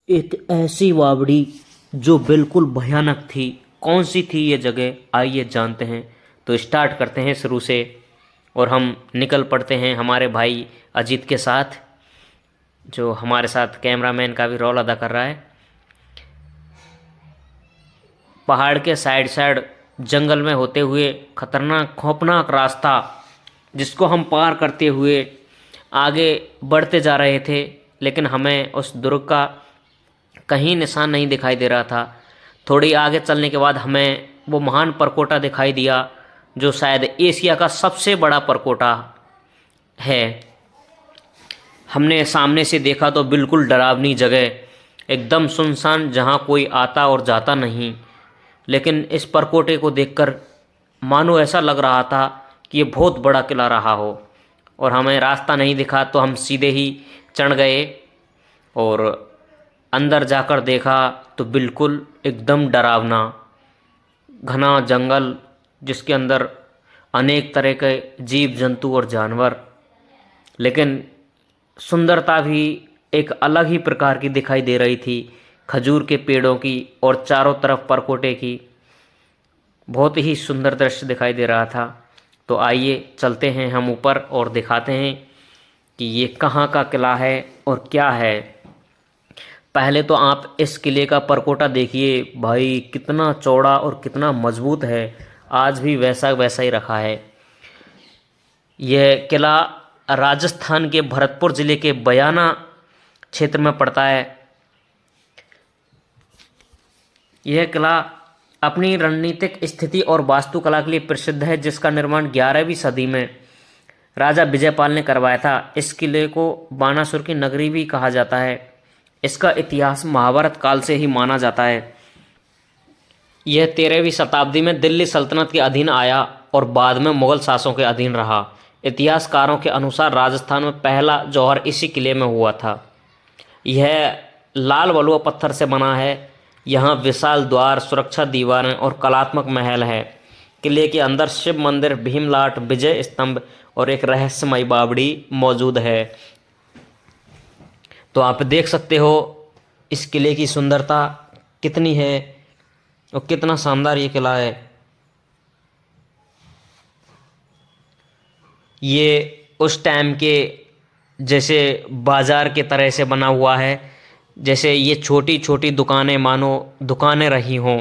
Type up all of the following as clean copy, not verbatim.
एक ऐसी बावड़ी जो बिल्कुल भयानक थी। कौन सी थी ये जगह, आइए जानते हैं। तो स्टार्ट करते हैं शुरू से और हम निकल पड़ते हैं हमारे भाई अजीत के साथ, जो हमारे साथ कैमरामैन का भी रोल अदा कर रहा है। पहाड़ के साइड साइड जंगल में होते हुए खतरनाक खौफनाक रास्ता, जिसको हम पार करते हुए आगे बढ़ते जा रहे थे, लेकिन हमें उस दुर्ग का कहीं निशान नहीं दिखाई दे रहा था। थोड़ी आगे चलने के बाद हमें वो महान परकोटा दिखाई दिया, जो शायद एशिया का सबसे बड़ा परकोटा है। हमने सामने से देखा तो बिल्कुल डरावनी जगह, एकदम सुनसान, जहाँ कोई आता और जाता नहीं। लेकिन इस परकोटे को देखकर मानो ऐसा लग रहा था कि ये बहुत बड़ा किला रहा हो। और हमें रास्ता नहीं दिखा तो हम सीधे ही चढ़ गए और अंदर जाकर देखा तो बिल्कुल एकदम डरावना घना जंगल, जिसके अंदर अनेक तरह के जीव जंतु और जानवर, लेकिन सुंदरता भी एक अलग ही प्रकार की दिखाई दे रही थी। खजूर के पेड़ों की और चारों तरफ परकोटे की बहुत ही सुंदर दृश्य दिखाई दे रहा था। तो आइए चलते हैं हम ऊपर और दिखाते हैं कि ये कहाँ का किला है और क्या है। पहले तो आप इस किले का परकोटा देखिए भाई, कितना चौड़ा और कितना मजबूत है। आज भी वैसा वैसा ही रखा है। यह किला राजस्थान के भरतपुर ज़िले के बयाना क्षेत्र में पड़ता है। यह किला अपनी रणनीतिक स्थिति और वास्तुकला के लिए प्रसिद्ध है, जिसका निर्माण 11वीं सदी में राजा विजयपाल ने करवाया था। इस किले को बानासुर की नगरी भी कहा जाता है। इसका इतिहास महाभारत काल से ही माना जाता है। यह 13वीं शताब्दी में दिल्ली सल्तनत के अधीन आया और बाद में मुगल शासकों के अधीन रहा। इतिहासकारों के अनुसार राजस्थान में पहला जौहर इसी किले में हुआ था। यह लाल बलुआ पत्थर से बना है। यहाँ विशाल द्वार, सुरक्षा दीवारें और कलात्मक महल है। किले के अंदर शिव मंदिर, भीमलाट, विजय स्तंभ और एक रहस्यमयी बावड़ी मौजूद है। तो आप देख सकते हो इस किले की सुंदरता कितनी है और कितना शानदार ये किला है। ये उस टाइम के जैसे बाजार के तरह से बना हुआ है, जैसे ये छोटी छोटी दुकानें मानो दुकानें रही हों।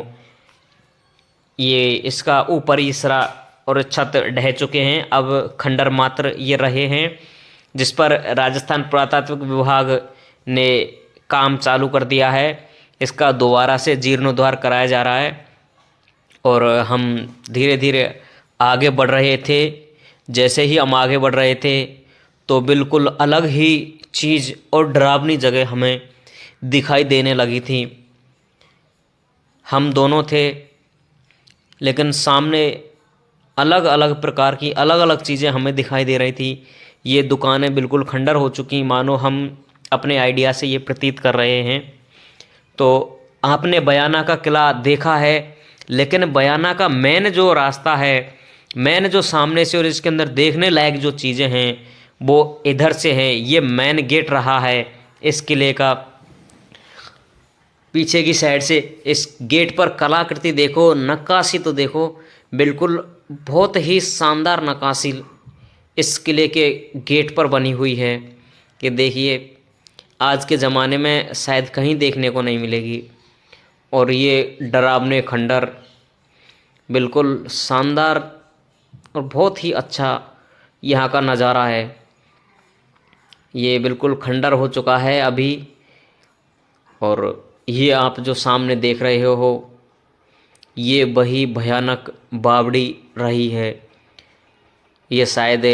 ये इसका ऊपरी हिस्सा और छत ढह चुके हैं, अब खंडर मात्र ये रहे हैं, जिस पर राजस्थान पुरातत्व विभाग ने काम चालू कर दिया है। इसका दोबारा से जीर्णोद्धार कराया जा रहा है और हम धीरे धीरे आगे बढ़ रहे थे। जैसे ही हम आगे बढ़ रहे थे तो बिल्कुल अलग ही चीज़ और डरावनी जगह हमें दिखाई देने लगी थी। हम दोनों थे, लेकिन सामने अलग अलग प्रकार की अलग अलग चीज़ें हमें दिखाई दे रही थी। ये दुकानें बिल्कुल खंडर हो चुकी, मानो हम अपने आइडिया से ये प्रतीत कर रहे हैं। तो आपने बयाना का किला देखा है, लेकिन बयाना का मेन जो रास्ता है, मेन जो सामने से और इसके अंदर देखने लायक जो चीज़ें हैं वो इधर से हैं। ये मेन गेट रहा है इस किले का। पीछे की साइड से इस गेट पर कलाकृति देखो, नक्काशी तो देखो, बिल्कुल बहुत ही शानदार नक्काशी इस किले के गेट पर बनी हुई है कि देखिए आज के ज़माने में शायद कहीं देखने को नहीं मिलेगी। और ये डरावने खंडर बिल्कुल शानदार और बहुत ही अच्छा यहाँ का नज़ारा है। ये बिल्कुल खंडर हो चुका है अभी। और ये आप जो सामने देख रहे हो ये वही भयानक बावड़ी रही है। ये शायद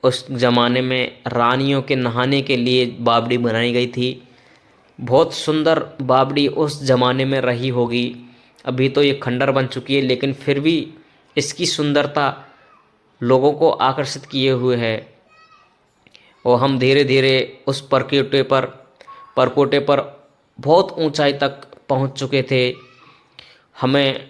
उस ज़माने में रानियों के नहाने के लिए बावड़ी बनाई गई थी। बहुत सुंदर बावड़ी उस ज़माने में रही होगी। अभी तो ये खंडर बन चुकी है, लेकिन फिर भी इसकी सुंदरता लोगों को आकर्षित किए हुए है। और हम धीरे धीरे उस परकोटे पर बहुत ऊंचाई तक पहुंच चुके थे। हमें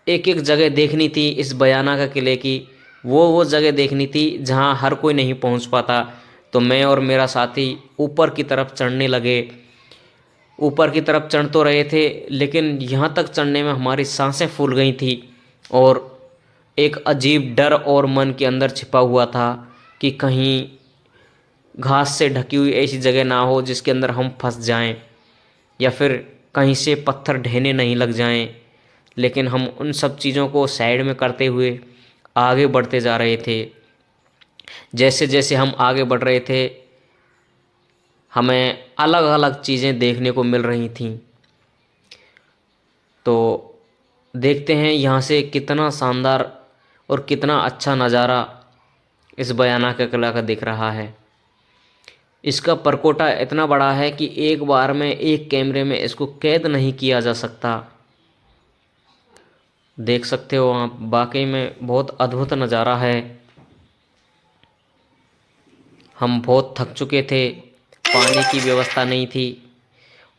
एक एक जगह देखनी थी इस बयाना का किले की, वो जगह देखनी थी जहां हर कोई नहीं पहुंच पाता। तो मैं और मेरा साथी ऊपर की तरफ चढ़ने लगे ऊपर की तरफ चढ़ तो रहे थे, लेकिन यहाँ तक चढ़ने में हमारी सांसें फूल गई थी और एक अजीब डर और मन के अंदर छिपा हुआ था कि कहीं घास से ढकी हुई ऐसी जगह ना हो जिसके अंदर हम फंस जाएं, या फिर कहीं से पत्थर ढहने नहीं लग जाएं। लेकिन हम उन सब चीज़ों को साइड में करते हुए आगे बढ़ते जा रहे थे। जैसे जैसे हम आगे बढ़ रहे थे, हमें अलग अलग चीज़ें देखने को मिल रही थीं। तो देखते हैं यहाँ से कितना शानदार और कितना अच्छा नज़ारा इस भयानक किला का दिख रहा है। इसका परकोटा इतना बड़ा है कि एक बार में एक कैमरे में इसको कैद नहीं किया जा सकता। देख सकते हो आप, वाकई में बहुत अद्भुत नज़ारा है। हम बहुत थक चुके थे, पानी की व्यवस्था नहीं थी,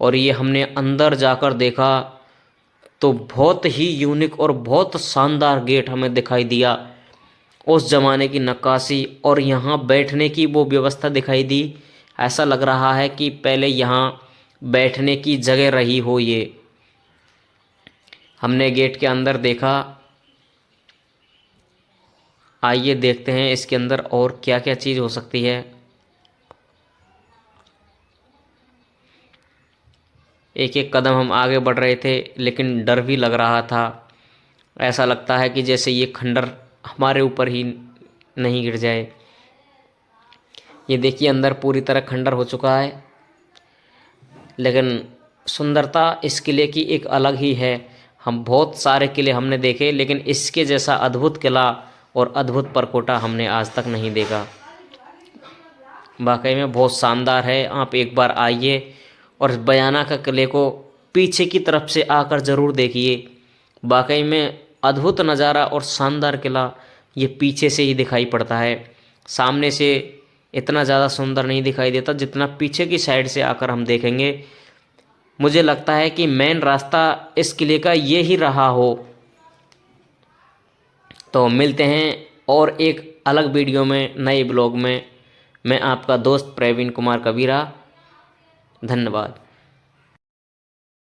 और ये हमने अंदर जाकर देखा तो बहुत ही यूनिक और बहुत शानदार गेट हमें दिखाई दिया। उस ज़माने की नक्काशी और यहाँ बैठने की वो व्यवस्था दिखाई दी। ऐसा लग रहा है कि पहले यहाँ बैठने की जगह रही हो। ये हमने गेट के अंदर देखा। आइए देखते हैं इसके अंदर और क्या क्या चीज़ हो सकती है। एक एक कदम हम आगे बढ़ रहे थे, लेकिन डर भी लग रहा था। ऐसा लगता है कि जैसे ये खंडर हमारे ऊपर ही नहीं गिर जाए। ये देखिए, अंदर पूरी तरह खंडर हो चुका है, लेकिन सुंदरता इस किले की एक अलग ही है। हम बहुत सारे किले हमने देखे, लेकिन इसके जैसा अद्भुत किला और अद्भुत परकोटा हमने आज तक नहीं देखा। वाकई में बहुत शानदार है। आप एक बार आइए और बयाना का किले को पीछे की तरफ से आकर ज़रूर देखिए। वाकई में अद्भुत नज़ारा और शानदार किला ये पीछे से ही दिखाई पड़ता है। सामने से इतना ज़्यादा सुंदर नहीं दिखाई देता जितना पीछे की साइड से आकर हम देखेंगे। मुझे लगता है कि मेन रास्ता इस किले का ये ही रहा हो। तो मिलते हैं और एक अलग वीडियो में, नए ब्लॉग में। मैं आपका दोस्त प्रवीण कुमार कबीरा। धन्यवाद।